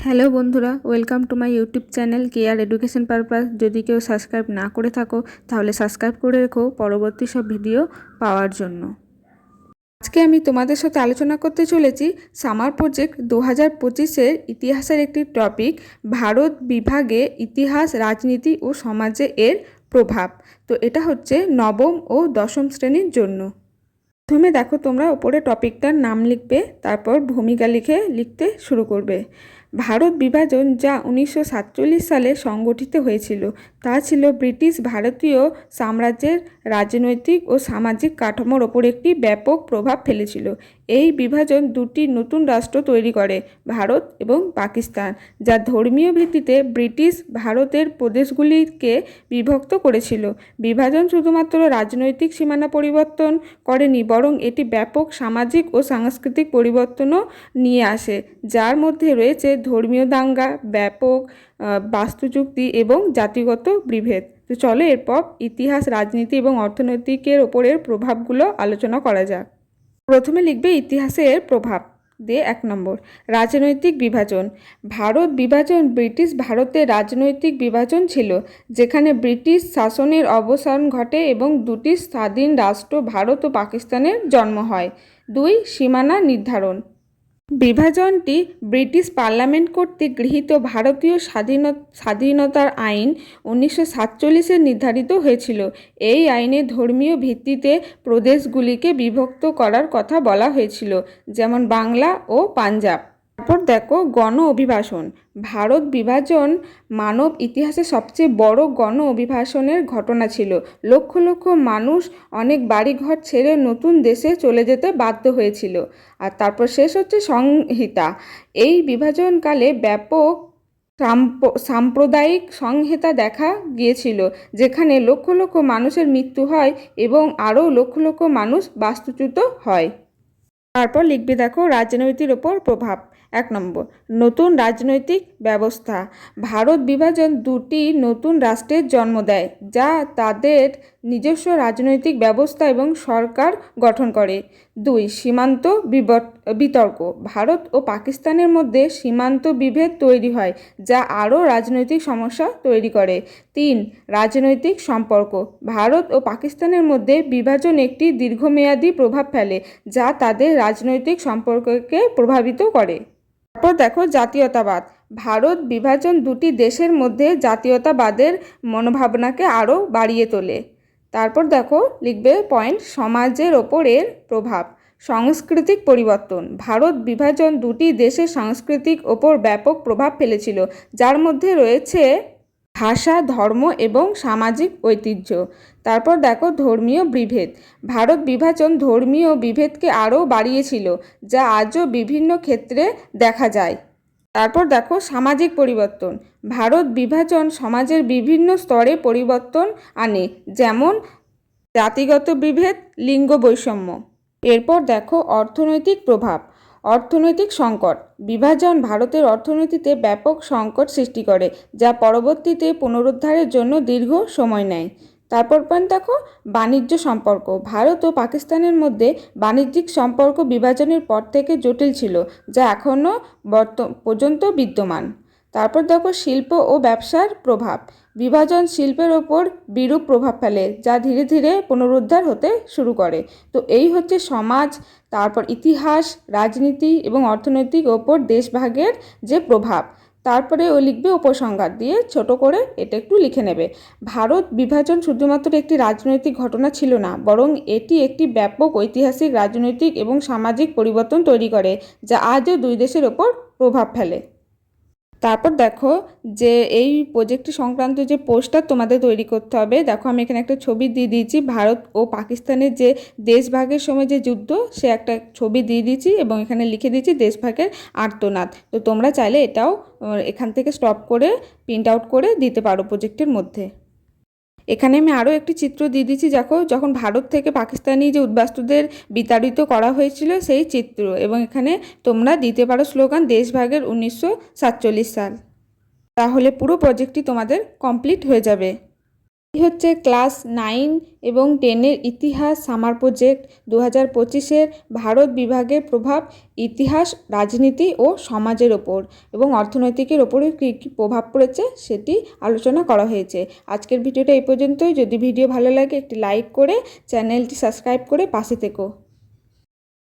Hello বন্ধুরা, welcome to my YouTube channel care education purpose. যদি কেউ সাবস্ক্রাইব না করে থাকো তাহলে সাবস্ক্রাইব করে রেখো পরবর্তী সব ভিডিও পাওয়ার জন্য। আজকে আমি তোমাদের সাথে আলোচনা করতে চলেছি সামার প্রজেক্ট 2025-এর ইতিহাসের একটি টপিক, ভারত বিভাগে ইতিহাস, রাজনীতি ও সমাজে এর প্রভাব। তো এটা হচ্ছে নবম ও দশম শ্রেণীর জন্য। প্রথমে দেখো, তোমরা ওপরে টপিকটার নাম লিখবে, তারপর ভূমিকা লিখে লিখতে শুরু করবে। ভারত বিভাজন, যা 1947 সালে সংগঠিত হয়েছিল, তা ছিল ব্রিটিশ ভারতীয় সাম্রাজ্যের রাজনৈতিক ও সামাজিক কাঠামোর ওপর একটি ব্যাপক প্রভাব ফেলেছিল। এই বিভাজন দুটি নতুন রাষ্ট্র তৈরি করে, ভারত এবং পাকিস্তান, যা ধর্মীয় ভিত্তিতে ব্রিটিশ ভারতের প্রদেশগুলিকে বিভক্ত করেছিল। বিভাজন শুধুমাত্র রাজনৈতিক সীমানা পরিবর্তন করেনি, বরং এটি ব্যাপক সামাজিক ও সাংস্কৃতিক পরিবর্তনও নিয়ে আসে, যার মধ্যে রয়েছে ধর্মীয় দাঙ্গা, ব্যাপক বাস্তুচুক্তি এবং জাতিগত বিভেদ। তো চলো এরপর ইতিহাস, রাজনীতি এবং অর্থনৈতিকের ওপরের প্রভাবগুলো আলোচনা করা যাক। প্রথমে লিখবে ইতিহাসের প্রভাব দিয়ে 1 নম্বর, রাজনৈতিক বিভাজন। ভারত বিভাজন ব্রিটিশ ভারতের রাজনৈতিক বিভাজন ছিল, যেখানে ব্রিটিশ শাসনের অবসান ঘটে এবং দুটি স্বাধীন রাষ্ট্র ভারত ও পাকিস্তানের জন্ম হয়। 2. সীমানা নির্ধারণ। বিভাজনটি ব্রিটিশ পার্লামেন্ট কর্তৃক গৃহীত ভারতীয় স্বাধীনতার আইন 1947-এ নির্ধারিত হয়েছিল। এই আইনে ধর্মীয় ভিত্তিতে প্রদেশগুলিকে বিভক্ত করার কথা বলা হয়েছিল, যেমন বাংলা ও পাঞ্জাব। তারপর দেখো গণ অভিবাসন। ভারত বিভাজন মানব ইতিহাসে সবচেয়ে বড় গণ অভিবাসনের ঘটনা ছিল। লক্ষ লক্ষ মানুষ অনেক বাড়িঘর ছেড়ে নতুন দেশে চলে যেতে বাধ্য হয়েছিল। আর তারপর শেষ হচ্ছে সংহিতা। এই বিভাজনকালে ব্যাপক সাম্প্রদায়িক সংহিতা দেখা গিয়েছিল, যেখানে লক্ষ লক্ষ মানুষের মৃত্যু হয় এবং আরও লক্ষ লক্ষ মানুষ বাস্তুচ্যুত হয়। তারপর লিখবে দেখো রাজনৈতিক ওপর প্রভাব। 1 নম্বর, নতুন রাজনৈতিক ব্যবস্থা। ভারত বিভাজন দুটি নতুন রাষ্ট্রের জন্ম দেয়, যা তাদের নিজস্ব রাজনৈতিক ব্যবস্থা এবং সরকার গঠন করে। 2. সীমান্ত বিতর্ক। ভারত ও পাকিস্তানের মধ্যে সীমান্ত বিভেদ তৈরি হয়, যা আরও রাজনৈতিক সমস্যা তৈরি করে। 3. রাজনৈতিক সম্পর্ক। ভারত ও পাকিস্তানের মধ্যে বিভাজন একটি দীর্ঘমেয়াদী প্রভাব ফেলে, যা তাদের রাজনৈতিক সম্পর্ককে প্রভাবিত করে। তারপর দেখো জাতীয়তাবাদ। ভারত বিভাজন দুটি দেশের মধ্যে জাতীয়তাবাদের মনোভাবনাকে আরও বাড়িয়ে তোলে। তারপর দেখো লিখবে পয়েন্ট, সমাজের ওপরের প্রভাব। সাংস্কৃতিক পরিবর্তন। ভারত বিভাজন দুটি দেশের সাংস্কৃতিক ওপর ব্যাপক প্রভাব ফেলেছিল, যার মধ্যে রয়েছে ভাষা, ধর্ম এবং সামাজিক ঐতিহ্য। তারপর দেখো ধর্মীয় বিভেদ। ভারত বিভাজন ধর্মীয় বিভেদকে আরও বাড়িয়েছিল, যা আজও বিভিন্ন ক্ষেত্রে দেখা যায়। তারপর দেখো সামাজিক পরিবর্তন। ভারত বিভাজন সমাজের বিভিন্ন স্তরে পরিবর্তন আনে, যেমন জাতিগত বিভেদ, লিঙ্গ বৈষম্য। এরপর দেখো অর্থনৈতিক প্রভাব। অর্থনৈতিক সংকট। বিভাজন ভারতের অর্থনীতিতে ব্যাপক সংকট সৃষ্টি করে, যা পরবর্তীতে পুনরুদ্ধারের জন্য দীর্ঘ সময় নেয়। তারপর পয়েন্ট দেখো বাণিজ্য সম্পর্ক। ভারত ও পাকিস্তানের মধ্যে বাণিজ্যিক সম্পর্ক বিভাজনের পর থেকে জটিল ছিল, যা এখনও পর্যন্ত বিদ্যমান। তারপর দেখো শিল্প ও ব্যবসার প্রভাব। বিভাজন শিল্পের ওপর বিরূপ প্রভাব ফেলে, যা ধীরে ধীরে পুনরুদ্ধার হতে শুরু করে। তো এই হচ্ছে সমাজ, তারপর ইতিহাস, রাজনীতি এবং অর্থনৈতিক ওপর দেশভাগের যে প্রভাব। তারপরে ও লিখবে উপসংহার দিয়ে ছোট করে এটা একটু লিখে নেবে। ভারত বিভাজন শুধুমাত্র একটি রাজনৈতিক ঘটনা ছিল না, বরং এটি একটি ব্যাপক ঐতিহাসিক, রাজনৈতিক এবং সামাজিক পরিবর্তন তৈরি করে, যা আজও দুই দেশের ওপর প্রভাব ফেলে। তারপর দেখো যে এই প্রজেক্টটি সংক্রান্ত যে পোস্টার তোমাদের তৈরি করতে হবে। দেখো আমি এখানে একটা ছবি দিয়ে দিয়েছি, ভারত ও পাকিস্তানের যে দেশভাগের সময় যে যুদ্ধ, সে একটা ছবি দিয়ে দিয়েছি এবং এখানে লিখে দিয়েছি দেশভাগের আর্তনাদ। তো তোমরা চাইলে এটাও এখান থেকে স্টপ করে প্রিন্ট আউট করে দিতে পারো প্রজেক্টের মধ্যে। এখানে আমি আরও একটি চিত্র দিয়ে দিচ্ছি, দেখো যখন ভারত থেকে পাকিস্তানি যে উদ্বাস্তুদের বিতাড়িত করা হয়েছিল সেই চিত্র, এবং এখানে তোমরা দিতে পারো স্লোগান দেশভাগের 1947 সাল। তাহলে পুরো প্রজেক্টটি তোমাদের কমপ্লিট হয়ে যাবে। এই হচ্ছে ক্লাস 9 এবং 10-এর ইতিহাস সামার প্রজেক্ট 2025-এর ভারত বিভাগের প্রভাব ইতিহাস, রাজনীতি ও সমাজের ওপর এবং অর্থনৈতিকের ওপরে কী কী প্রভাব পড়েছে সেটি আলোচনা করা হয়েছে। আজকের ভিডিওটা এই পর্যন্তই। যদি ভিডিও ভালো লাগে একটি লাইক করে চ্যানেলটি সাবস্ক্রাইব করে পাশে থেকো।